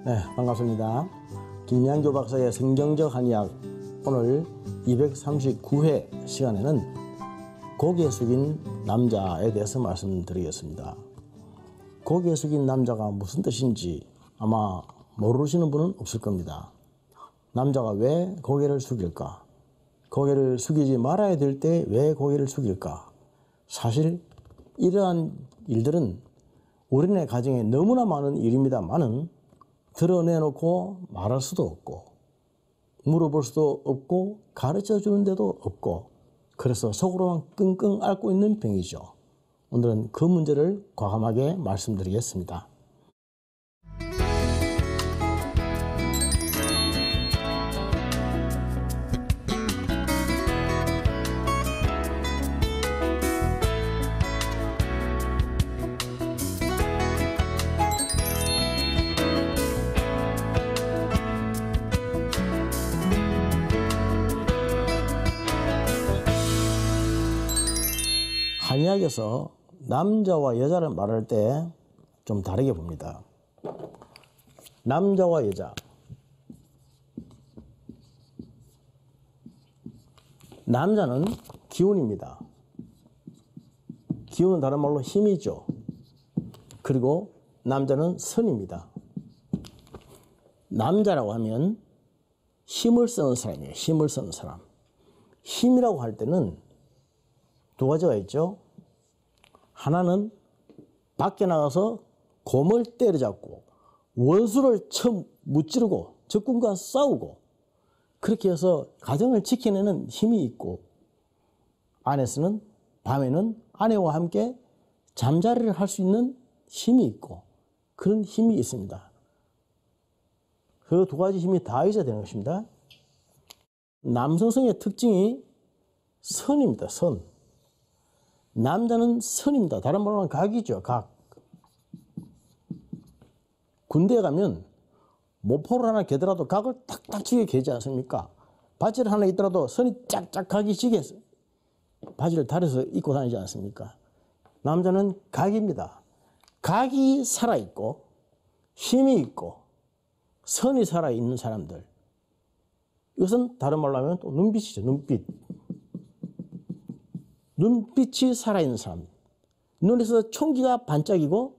네, 반갑습니다. 김양교 박사의 성경적 한의학 오늘 239회 시간에는 고개 숙인 남자에 대해서 말씀드리겠습니다. 고개 숙인 남자가 무슨 뜻인지 아마 모르시는 분은 없을 겁니다. 남자가 왜 고개를 숙일까? 고개를 숙이지 말아야 될 때 왜 고개를 숙일까? 사실 이러한 일들은 우리네 가정에 너무나 많은 일입니다만은 드러내놓고 말할 수도 없고 물어볼 수도 없고 가르쳐 주는 데도 없고 그래서 속으로만 끙끙 앓고 있는 병이죠. 오늘은 그 문제를 과감하게 말씀드리겠습니다. 한의학에서 남자와 여자를 말할 때 좀 다르게 봅니다. 남자와 여자. 남자는 기운입니다. 기운은 다른 말로 힘이죠. 그리고 남자는 선입니다. 남자라고 하면 힘을 쓰는 사람이에요. 힘을 쓰는 사람. 힘이라고 할 때는 두 가지가 있죠. 하나는 밖에 나가서 곰을 때려잡고 원수를 처음 무찌르고 적군과 싸우고 그렇게 해서 가정을 지켜내는 힘이 있고 안에서는 밤에는 아내와 함께 잠자리를 할 수 있는 힘이 있고 그런 힘이 있습니다. 그 두 가지 힘이 다 있어야 되는 것입니다. 남성성의 특징이 선입니다. 선. 남자는 선입니다. 다른 말로 하면 각이죠. 각. 군대에 가면 모포를 하나 개더라도 각을 탁탁 치게 개지 않습니까? 바지를 하나 입더라도 선이 짝짝 각이 지게 바지를 다려서 입고 다니지 않습니까? 남자는 각입니다. 각이 살아있고 힘이 있고 선이 살아있는 사람들. 이것은 다른 말로 하면 또 눈빛이죠. 눈빛. 눈빛이 살아있는 사람. 눈에서 총기가 반짝이고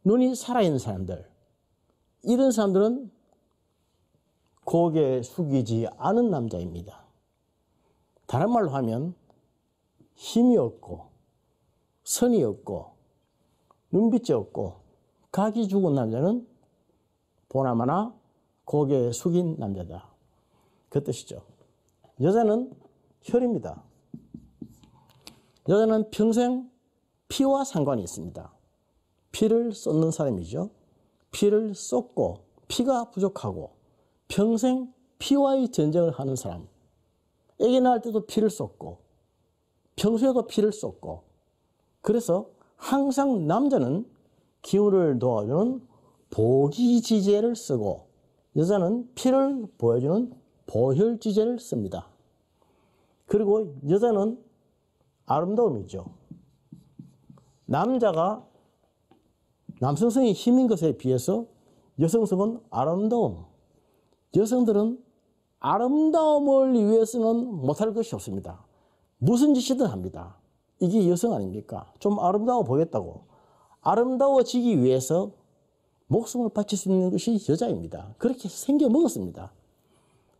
눈이 살아있는 사람들. 이런 사람들은 고개 숙이지 않은 남자입니다. 다른 말로 하면 힘이 없고 선이 없고 눈빛이 없고 각이 죽은 남자는 보나마나 고개 숙인 남자다. 그 뜻이죠. 여자는 혈입니다. 여자는 평생 피와 상관이 있습니다. 피를 쏟는 사람이죠. 피를 쏟고 피가 부족하고 평생 피와의 전쟁을 하는 사람. 아기 낳을 때도 피를 쏟고 평소에도 피를 쏟고 그래서 항상 남자는 기운을 도와주는 보기지제를 쓰고 여자는 피를 보여주는 보혈지제를 씁니다. 그리고 여자는 아름다움이죠. 남자가 남성성이 힘인 것에 비해서 여성성은 아름다움. 여성들은 아름다움을 위해서는 못할 것이 없습니다. 무슨 짓이든 합니다. 이게 여성 아닙니까? 좀 아름다워 보겠다고. 아름다워지기 위해서 목숨을 바칠 수 있는 것이 여자입니다. 그렇게 생겨 먹었습니다.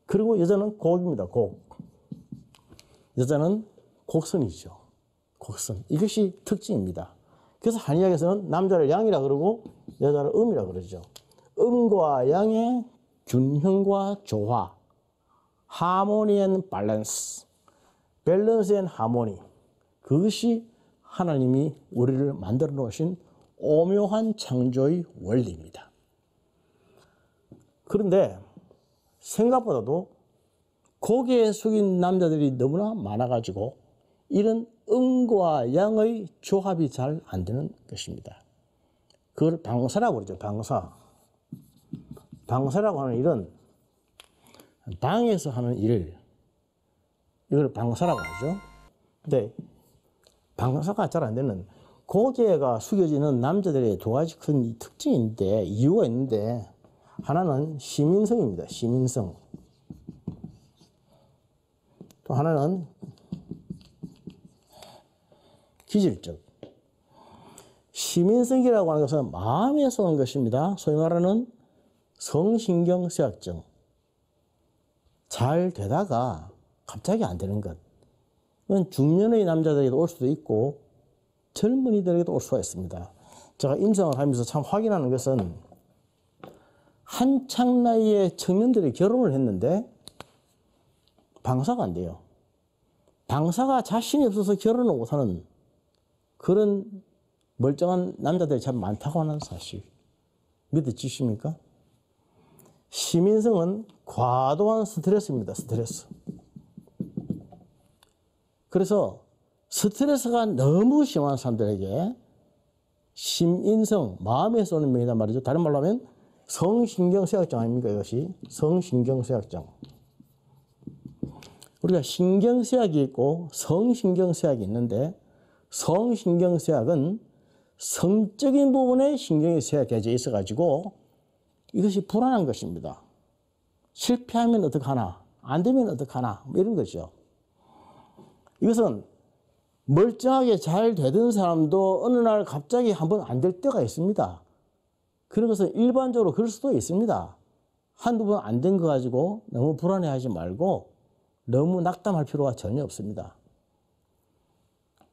그리고 여자는 곡입니다. 곡. 여자는 곡선이죠. 곡선. 이것이 특징입니다. 그래서 한의학에서는 남자를 양이라 그러고 여자를 음이라 그러죠. 음과 양의 균형과 조화, 하모니 앤 밸런스, 밸런스 앤 하모니. 그것이 하나님이 우리를 만들어 놓으신 오묘한 창조의 원리입니다. 그런데 생각보다도 고개 숙인 남자들이 너무나 많아가지고 이런 음과 양의 조합이 잘 안 되는 것입니다. 그걸 방사라고 그러죠. 방사. 방사라고 하는 일은 방에서 하는 일, 이걸 방사라고 하죠. 근데 방사가 잘 안 되는 고개가 숙여지는 남자들의 두 가지 큰 특징인데 이유가 있는데 하나는 시민성입니다. 시민성. 또 하나는 기질적. 시민성이라고 하는 것은 마음에서 오는 것입니다. 소위 말하는 성신경쇠약증. 잘 되다가 갑자기 안 되는 것. 이건 중년의 남자들에게도 올 수도 있고 젊은이들에게도 올 수가 있습니다. 제가 임상을 하면서 참 확인하는 것은 한창 나이에 청년들이 결혼을 했는데 방사가 안 돼요. 방사가 자신이 없어서 결혼을 못하는 그런 멀쩡한 남자들이 참 많다고 하는 사실. 믿어지십니까? 시민성은 과도한 스트레스입니다. 스트레스. 그래서 스트레스가 너무 심한 사람들에게 심인성, 마음에서 오는 병이란 말이죠. 다른 말로 하면 성신경쇠약증 아닙니까? 이것이 성신경쇠약증. 우리가 신경쇠약이 있고 성신경쇠약이 있는데 성신경쇠약은 성적인 부분에 신경이 쇠약해져 있어가지고 이것이 불안한 것입니다. 실패하면 어떡하나, 안 되면 어떡하나, 이런 거죠. 이것은 멀쩡하게 잘 되던 사람도 어느 날 갑자기 한번 안 될 때가 있습니다. 그런 것은 일반적으로 그럴 수도 있습니다. 한두 번 안 된 거 가지고 너무 불안해하지 말고 너무 낙담할 필요가 전혀 없습니다.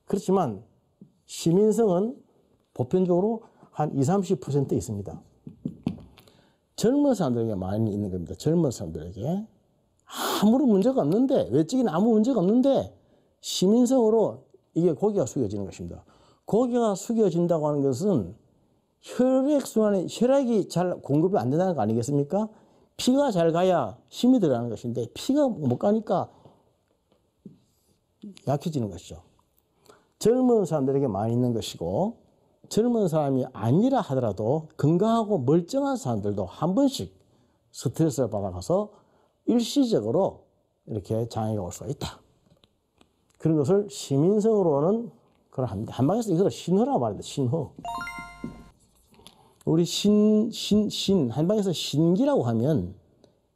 그렇지만 시민성은 보편적으로 한 20-30% 있습니다. 젊은 사람들에게 많이 있는 겁니다. 젊은 사람들에게. 아무런 문제가 없는데, 외적인 아무 문제가 없는데 시민성으로 이게 고개가 숙여지는 것입니다. 고개가 숙여진다고 하는 것은 혈액순환에 혈액이 잘 공급이 안 된다는 거 아니겠습니까? 피가 잘 가야 힘이 들어가는 것인데 피가 못 가니까 약해지는 것이죠. 젊은 사람들에게 많이 있는 것이고 젊은 사람이 아니라 하더라도 건강하고 멀쩡한 사람들도 한 번씩 스트레스를 받아가서 일시적으로 이렇게 장애가 올 수가 있다. 그런 것을 시민성으로는 그걸 합니다. 한방에서 이걸 신호라고 말합니다. 신호. 우리 한방에서 신기라고 하면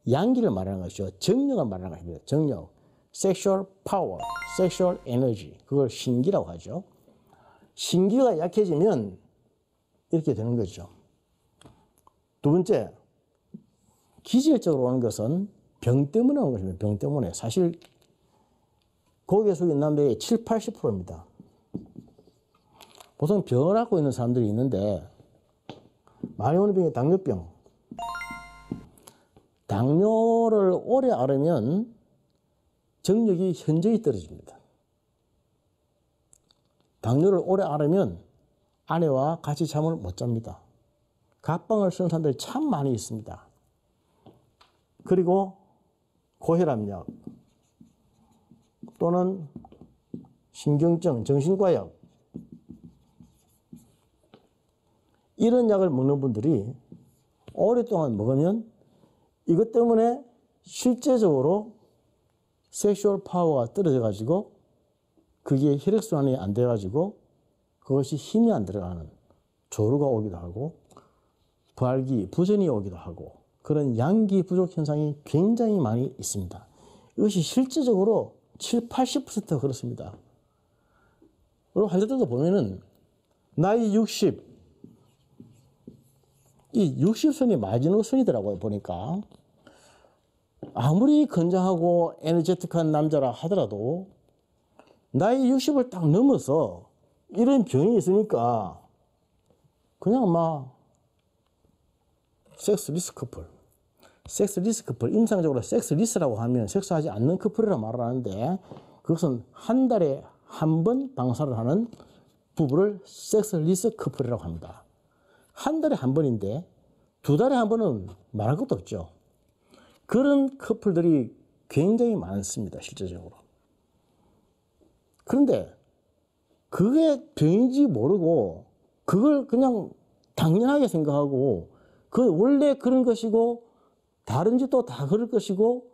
양기를 말하는 것이죠. 정력을 말하는 것입니다. 정력. sexual power, sexual energy. 그걸 신기라고 하죠. 신기가 약해지면 이렇게 되는 거죠. 두 번째, 기질적으로 오는 것은 병 때문에 오는 것입니다. 병 때문에. 사실 고개 숙인 남자의 70-80%입니다. 보통 병을 앓고 있는 사람들이 있는데 많이 오는 병이 당뇨병. 당뇨를 오래 앓으면 정력이 현저히 떨어집니다. 당뇨를 오래 앓으면 아내와 같이 잠을 못 잡니다. 갑방을 쓰는 사람들이 참 많이 있습니다. 그리고 고혈압약 또는 신경증, 정신과약 이런 약을 먹는 분들이 오랫동안 먹으면 이것 때문에 실제적으로 섹슈얼 파워가 떨어져가지고 그게 혈액순환이 안 돼가지고 그것이 힘이 안 들어가는 조루가 오기도 하고 부활기, 부전이 오기도 하고 그런 양기 부족 현상이 굉장히 많이 있습니다. 이것이 실제적으로 70-80%가 그렇습니다. 그리고 환자들도 보면은 나이 60, 이 60선이 마지노선이더라고요, 보니까. 아무리 건장하고 에너제틱한 남자라 하더라도 나이 60을 딱 넘어서 이런 병이 있으니까 그냥 막 섹스 리스 커플. 섹스 리스 커플, 임상적으로 섹스 리스라고 하면 섹스하지 않는 커플이라고 말을 하는데 그것은 한 달에 한 번 방사를 하는 부부를 섹스 리스 커플이라고 합니다. 한 달에 한 번인데 두 달에 한 번은 말할 것도 없죠. 그런 커플들이 굉장히 많습니다. 실제적으로. 그런데 그게 병인지 모르고 그걸 그냥 당연하게 생각하고 그 원래 그런 것이고 다른 짓도 다 그럴 것이고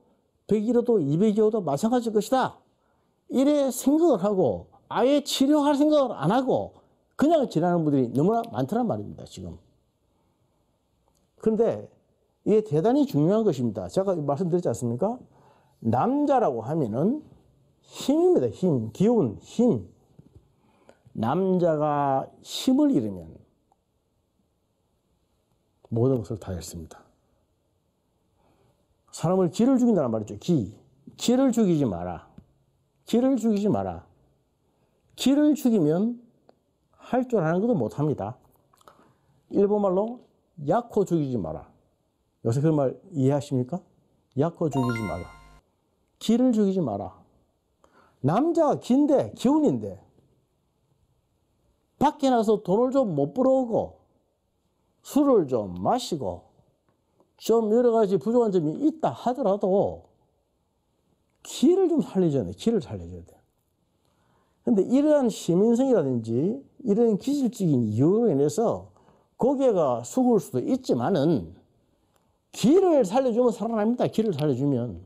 100이라도 200이어도 마찬가지일 것이다. 이래 생각을 하고 아예 치료할 생각을 안 하고 그냥 지내는 분들이 너무나 많더란 말입니다. 지금. 그런데 이게 대단히 중요한 것입니다. 제가 말씀드렸지 않습니까? 남자라고 하면은 힘입니다. 힘, 기운, 힘. 남자가 힘을 잃으면 모든 것을 다 잃습니다. 사람을 기를 죽인다는 말이죠. 기를 죽이지 마라. 기를 죽이지 마라. 기를 죽이면 할 줄 아는 것도 못합니다. 일본말로 약호 죽이지 마라. 요새 그런 말 이해하십니까? 약호 죽이지 마라. 기를 죽이지 마라. 남자가 기인데, 기운인데 밖에 나가서 돈을 좀 못 벌어오고 술을 좀 마시고 좀 여러 가지 부족한 점이 있다 하더라도 기를 좀 살려줘야 돼. 기를 살려줘야 돼. 그런데 이러한 시민성이라든지 이런 기질적인 이유로 인해서 고개가 숙을 수도 있지만은 기를 살려주면 살아납니다. 기를 살려주면.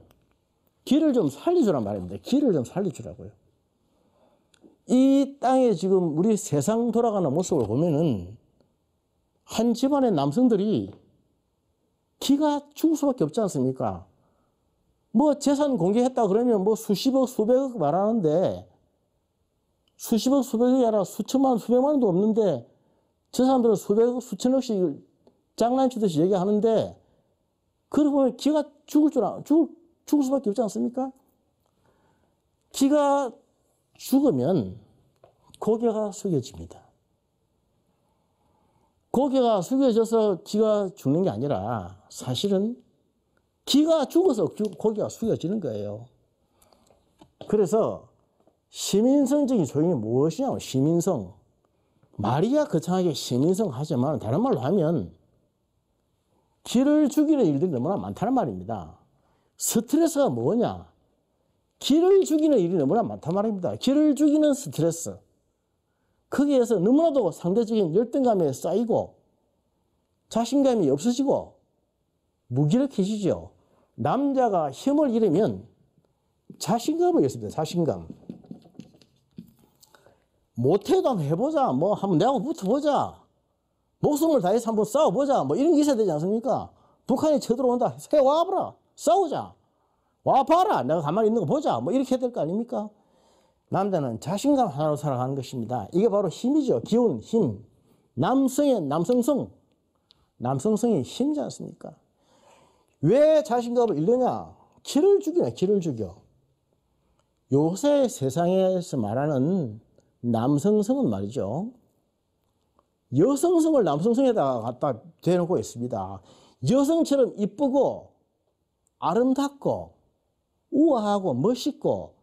기를 좀 살려주란 말입니다. 기를 좀 살려주라고요. 이 땅에 지금 우리 세상 돌아가는 모습을 보면은 한 집안의 남성들이 기가 죽을 수밖에 없지 않습니까? 뭐 재산 공개했다 그러면 뭐 수십억, 수백억 말하는데 수십억, 수백억이 아니라 수천만, 수백만 원도 없는데 저 사람들은 수백억, 수천억씩 장난치듯이 얘기하는데 그러고 보면 기가 죽을 수밖에 없지 않습니까? 기가 죽으면 고개가 숙여집니다. 고개가 숙여져서 기가 죽는 게 아니라 사실은 기가 죽어서 고개가 숙여지는 거예요. 그래서 시민성적인 소용이 무엇이냐고, 시민성. 말이야 거창하게 시민성 하지만 다른 말로 하면 기를 죽이는 일들이 너무나 많다는 말입니다. 스트레스가 뭐냐? 기를 죽이는 일이 너무나 많단 말입니다. 기를 죽이는 스트레스. 거기에서 너무나도 상대적인 열등감에 쌓이고 자신감이 없어지고 무기력해지죠. 남자가 힘을 잃으면 자신감을 잃습니다. 자신감. 못해도 한번 해보자. 뭐 한번 내하고 붙어보자. 목숨을 다해서 한번 싸워보자. 뭐 이런 게 있어야 되지 않습니까? 북한이 쳐들어온다. 새 와봐라. 싸우자. 와봐라. 내가 가만히 있는 거 보자. 뭐 이렇게 해야 될 거 아닙니까? 남자는 자신감 하나로 살아가는 것입니다. 이게 바로 힘이죠. 기운, 힘. 남성의 남성성. 남성성이 힘이지 않습니까? 왜 자신감을 잃느냐? 기를 죽이냐, 기를 죽여. 요새 세상에서 말하는 남성성은 말이죠. 여성성을 남성성에다가 갖다 대놓고 있습니다. 여성처럼 이쁘고 아름답고 우아하고 멋있고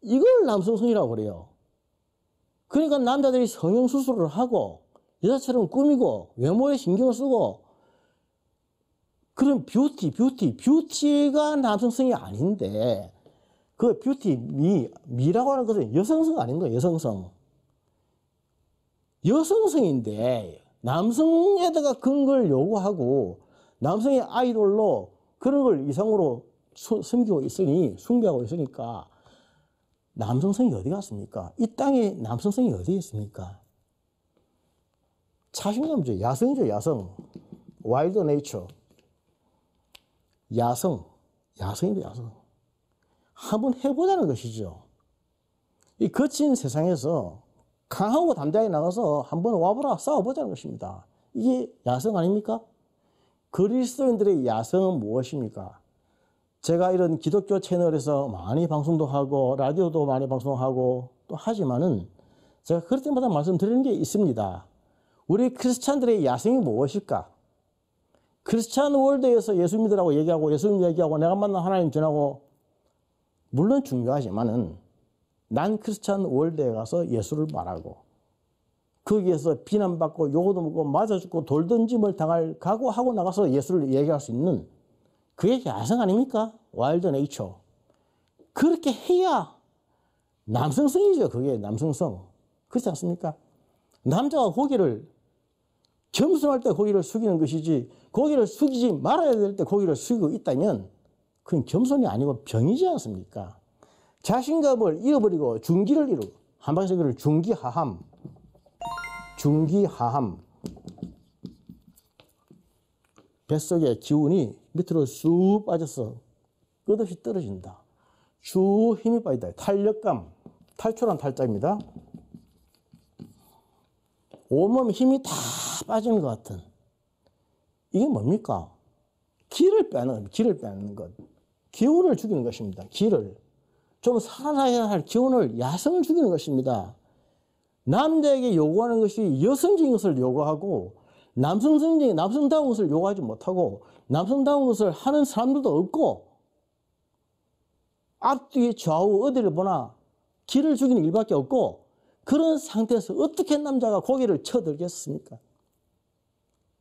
이걸 남성성이라고 그래요. 그러니까 남자들이 성형수술을 하고 여자처럼 꾸미고 외모에 신경을 쓰고 그런 뷰티가 남성성이 아닌데 그 뷰티, 미라고 하는 것은 여성성 아닌 거예요. 여성성인데 남성에다가 그런 걸 요구하고 남성의 아이돌로 그런 걸 이상으로 숭배하고 있으니까 남성성이 어디 갔습니까? 이 땅에 남성성이 어디 있습니까? 자신감이죠. 야성이죠. 야성. 와일드 네이처. 야성입니다. 야성. 한번 해보자는 것이죠. 이 거친 세상에서 강하고 담대하게 나가서 한번 와보라, 싸워보자는 것입니다. 이게 야성 아닙니까? 그리스도인들의 야성은 무엇입니까? 제가 이런 기독교 채널에서 많이 방송도 하고 라디오도 많이 방송하고 또 하지만은 제가 그럴 때마다 말씀드리는 게 있습니다. 우리 크리스찬들의 야성이 무엇일까? 크리스찬 월드에서 예수 믿으라고 얘기하고 예수님 얘기하고 내가 만난 하나님 전하고 물론 중요하지만은 난 크리스찬 월드에 가서 예수를 말하고 거기에서 비난받고 욕도 먹고 맞아 죽고 돌 던짐을 당할 각오하고 나가서 예수를 얘기할 수 있는 그게 야성 아닙니까? 와일드 네이처. 그렇게 해야 남성성이죠. 그게 남성성. 그렇지 않습니까? 남자가 고개를 겸손할 때 고개를 숙이는 것이지 고개를 숙이지 말아야 될 때 고개를 숙이고 있다면 그건 겸손이 아니고 병이지 않습니까? 자신감을 잃어버리고 중기를 이루고 한방식으로 중기하함. 뱃속의 기운이 밑으로 쑥 빠져서 끝없이 떨어진다. 쭉 힘이 빠진다. 탄력감, 탈출한 탈자입니다. 온몸에 힘이 다 빠지는 것 같은. 이게 뭡니까? 기를 빼는 것. 기운을 죽이는 것입니다. 기를. 좀 살아나야 할 기운을, 야성을 죽이는 것입니다. 남자에게 요구하는 것이 여성적인 것을 요구하고 남성다운 것을 요구하지 못하고 남성다운 것을 하는 사람들도 없고 앞뒤 좌우 어디를 보나 기를 죽이는 일밖에 없고 그런 상태에서 어떻게 남자가 고개를 쳐들겠습니까?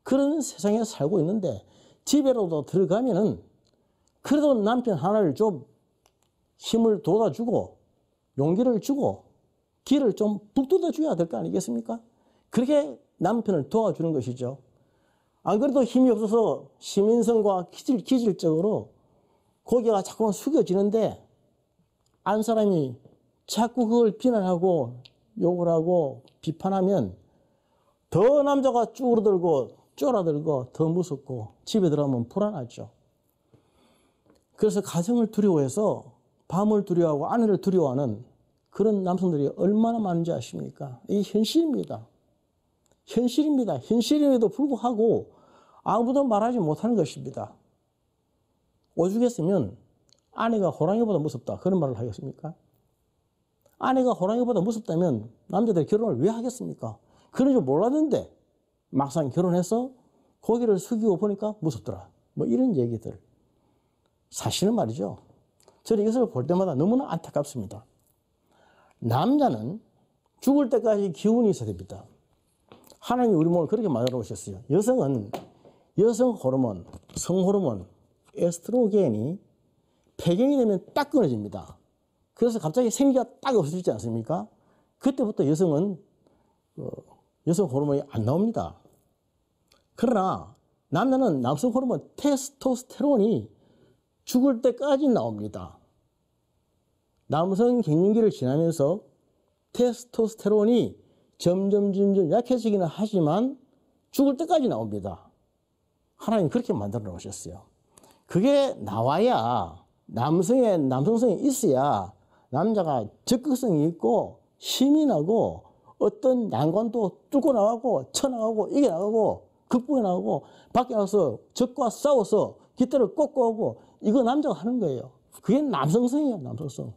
그런 세상에 살고 있는데 집에로도 들어가면은 그래도 남편 하나를 좀 힘을 돋아주고 용기를 주고 기를 좀 북돋아 줘야 될 거 아니겠습니까? 그렇게 남편을 도와주는 것이죠. 안 그래도 힘이 없어서 시민성과 기질적으로 고개가 자꾸만 숙여지는데 안 사람이 자꾸 그걸 비난하고 욕을 하고 비판하면 더 남자가 쭈그러들고 쫄아들고 더 무섭고 집에 들어가면 불안하죠. 그래서 가정을 두려워해서 밤을 두려워하고 아내를 두려워하는 그런 남성들이 얼마나 많은지 아십니까? 이게 현실입니다. 현실입니다. 현실임에도 불구하고 아무도 말하지 못하는 것입니다. 오죽했으면 아내가 호랑이보다 무섭다 그런 말을 하겠습니까? 아내가 호랑이보다 무섭다면 남자들이 결혼을 왜 하겠습니까? 그런 줄 몰랐는데 막상 결혼해서 고개를 숙이고 보니까 무섭더라. 뭐 이런 얘기들. 사실은 말이죠. 저는 이것을 볼 때마다 너무나 안타깝습니다. 남자는 죽을 때까지 기운이 있어야 됩니다. 하나님이 우리 몸을 그렇게 만들어 오셨어요. 여성은 여성 호르몬, 성호르몬, 에스트로겐이 폐경이 되면 딱 끊어집니다. 그래서 갑자기 생기가 딱 없어지지 않습니까? 그때부터 여성은 여성 호르몬이 안 나옵니다. 그러나 남자는 남성 호르몬 테스토스테론이 죽을 때까지 나옵니다. 남성 갱년기를 지나면서 테스토스테론이 점점 약해지기는 하지만 죽을 때까지 나옵니다. 하나님 그렇게 만들어 놓으셨어요. 그게 나와야 남성성이 있어야 남자가 적극성이 있고 힘이 나고 어떤 난관도 뚫고 나가고 쳐나가고 이겨나가고 극복해 나가고 밖에 나가서 적과 싸워서 깃대를 꽂고 오고 이거 남자가 하는 거예요. 그게 남성성이에요. 남성성.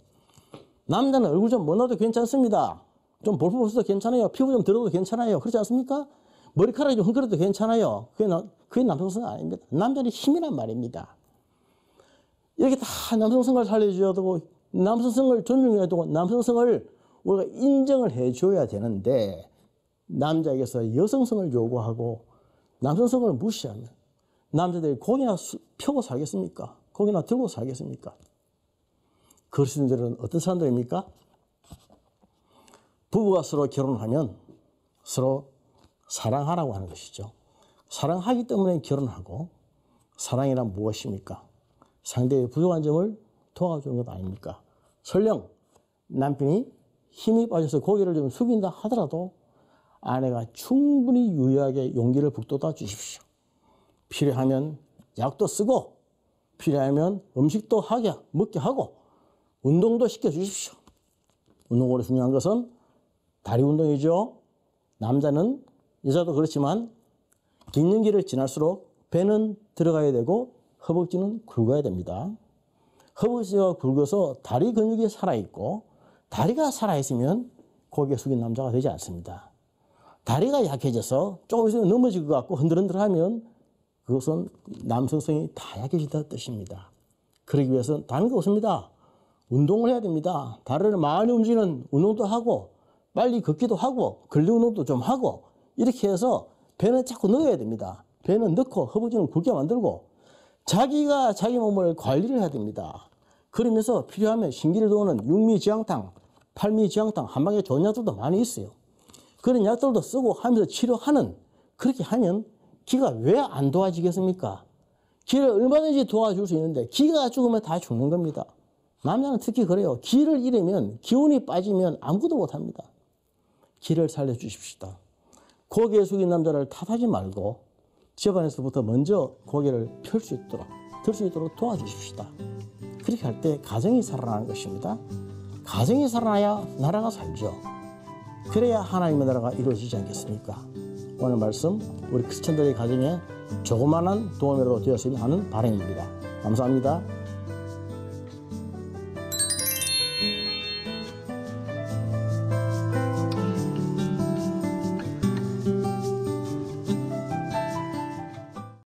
남자는 얼굴 좀 못나도 괜찮습니다. 좀 볼품 없어도 괜찮아요. 피부 좀 들어도 괜찮아요. 그렇지 않습니까? 머리카락이 좀 흥그러도 괜찮아요. 그게 남성성 아닙니다. 남자는 힘이란 말입니다. 이렇게 다 남성성을 살려줘야 되고 남성성을 존중해야 되고 남성성을 우리가 인정을 해줘야 되는데 남자에게서 여성성을 요구하고 남성성을 무시하면 남자들이 고기나 펴고 살겠습니까? 고기나 들고 살겠습니까? 그러시는 분들은 어떤 사람들입니까? 부부가 서로 결혼하면 서로 사랑하라고 하는 것이죠. 사랑하기 때문에 결혼하고 사랑이란 무엇입니까? 상대의 부족한 점을 도와주는 것 아닙니까? 설령 남편이 힘이 빠져서 고개를 좀 숙인다 하더라도 아내가 충분히 유의하게 용기를 북돋아 주십시오. 필요하면 약도 쓰고 필요하면 음식도 먹게 하고 운동도 시켜주십시오. 운동으로 중요한 것은 다리 운동이죠. 남자는 여자도 그렇지만 갱년기를 지날수록 배는 들어가야 되고 허벅지는 굵어야 됩니다. 허벅지가 굵어서 다리 근육이 살아있고 다리가 살아있으면 고개 숙인 남자가 되지 않습니다. 다리가 약해져서 조금 있으면 넘어질 것 같고 흔들흔들하면 그것은 남성성이 다 약해진다는 뜻입니다. 그러기 위해서는 다른 거 없습니다. 운동을 해야 됩니다. 다리를 많이 움직이는 운동도 하고 빨리 걷기도 하고 근력 운동도 좀 하고 이렇게 해서 배는 자꾸 넣어야 됩니다. 배는 넣고 허벅지는 굵게 만들고 자기가 자기 몸을 관리를 해야 됩니다. 그러면서 필요하면 신기를 도우는 육미지향탕, 팔미지향탕 한방에 좋은 약들도 많이 있어요. 그런 약들도 쓰고 하면서 치료하는 그렇게 하면 기가 왜 안 도와지겠습니까? 기를 얼마든지 도와줄 수 있는데 기가 죽으면 다 죽는 겁니다. 남자는 특히 그래요. 기를 잃으면 기운이 빠지면 아무것도 못합니다. 기를 살려주십시다. 고개 숙인 남자를 탓하지 말고 집안에서부터 먼저 고개를 펼 수 있도록, 들 수 있도록 도와주십시다. 그렇게 할 때 가정이 살아나는 것입니다. 가정이 살아나야 나라가 살죠. 그래야 하나님의 나라가 이루어지지 않겠습니까? 오늘 말씀 우리 크리스천들의 가정에 조그마한 도움이라도 되었으면 하는 바람입니다. 감사합니다.